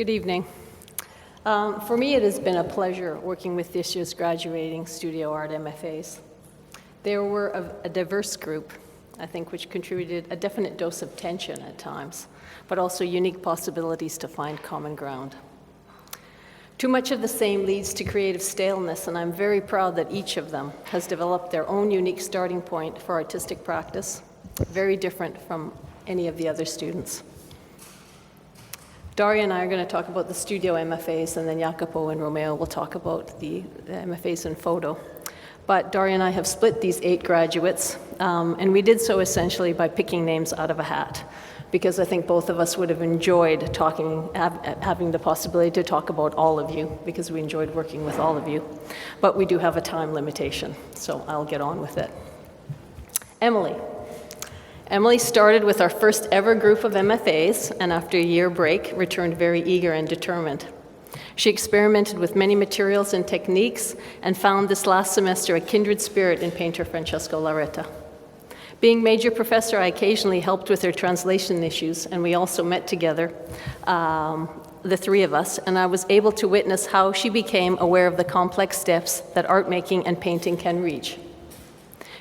Good evening. For me, it has been a pleasure working with this year's graduating studio art MFAs. They were a diverse group, I think, which contributed a definite dose of tension at times, but also unique possibilities to find common ground. Too much of the same leads to creative staleness, and I'm very proud that each of them has developed their own unique starting point for artistic practice, very different from any of the other students. Daria and I are going to talk about the studio MFAs, and then Jacopo and Romeo will talk about the MFAs in photo. But Daria and I have split these 8 graduates, and we did so essentially by picking names out of a hat, because I think both of us would have enjoyed having the possibility to talk about all of you, because we enjoyed working with all of you. But we do have a time limitation, so I'll get on with it. Emily started with our first ever group of MFAs, and after a year break, returned very eager and determined. She experimented with many materials and techniques, and found this last semester a kindred spirit in painter Francesco Laretta. Being major professor, I occasionally helped with her translation issues, and we also met together, the 3 of us, and I was able to witness how she became aware of the complex steps that art making and painting can reach.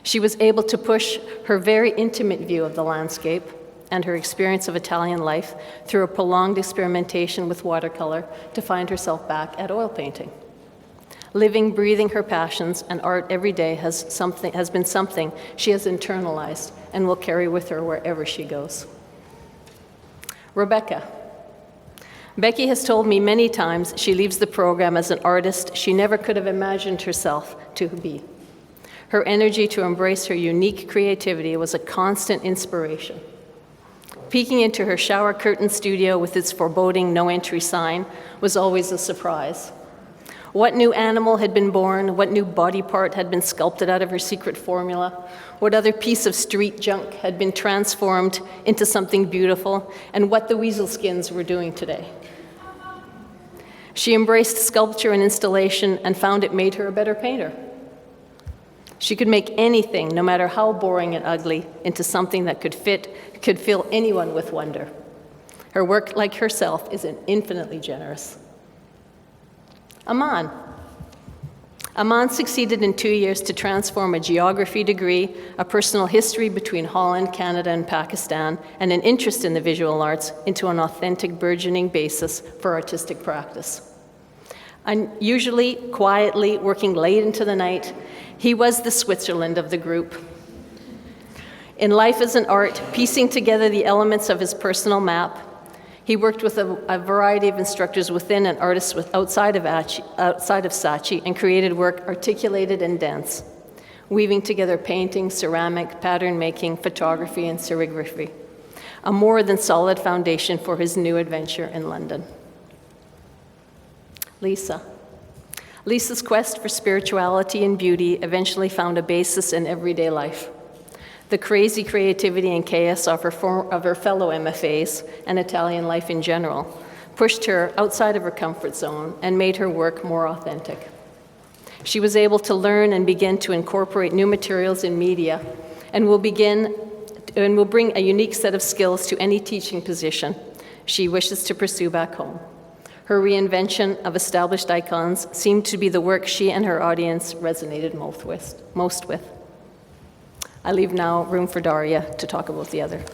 She was able to push her very intimate view of the landscape and her experience of Italian life through a prolonged experimentation with watercolor to find herself back at oil painting. Living, breathing her passions and art every day has been something she has internalized and will carry with her wherever she goes. Rebecca. Becky has told me many times she leaves the program as an artist she never could have imagined herself to be. Her energy to embrace her unique creativity was a constant inspiration. Peeking into her shower curtain studio with its foreboding no entry sign was always a surprise. What new animal had been born? What new body part had been sculpted out of her secret formula? What other piece of street junk had been transformed into something beautiful? And what the weasel skins were doing today? She embraced sculpture and installation and found it made her a better painter. She could make anything, no matter how boring and ugly, into something that could fill anyone with wonder. Her work, like herself, is infinitely generous. Aman. Aman succeeded in 2 years to transform a geography degree, a personal history between Holland, Canada, and Pakistan, and an interest in the visual arts into an authentic, burgeoning basis for artistic practice. Unusually, quietly, working late into the night, he was the Switzerland of the group. In life as an art, piecing together the elements of his personal map, he worked with a variety of instructors within and artists outside of SACI and created work articulated and dense, weaving together painting, ceramic, pattern making, photography, and serigraphy, a more than solid foundation for his new adventure in London. Lisa. Lisa's quest for spirituality and beauty eventually found a basis in everyday life. The crazy creativity and chaos of her fellow MFAs and Italian life in general pushed her outside of her comfort zone and made her work more authentic. She was able to learn and begin to incorporate new materials in media and will bring a unique set of skills to any teaching position she wishes to pursue back home. Her reinvention of established icons seemed to be the work she and her audience resonated most with. I leave now room for Daria to talk about the other.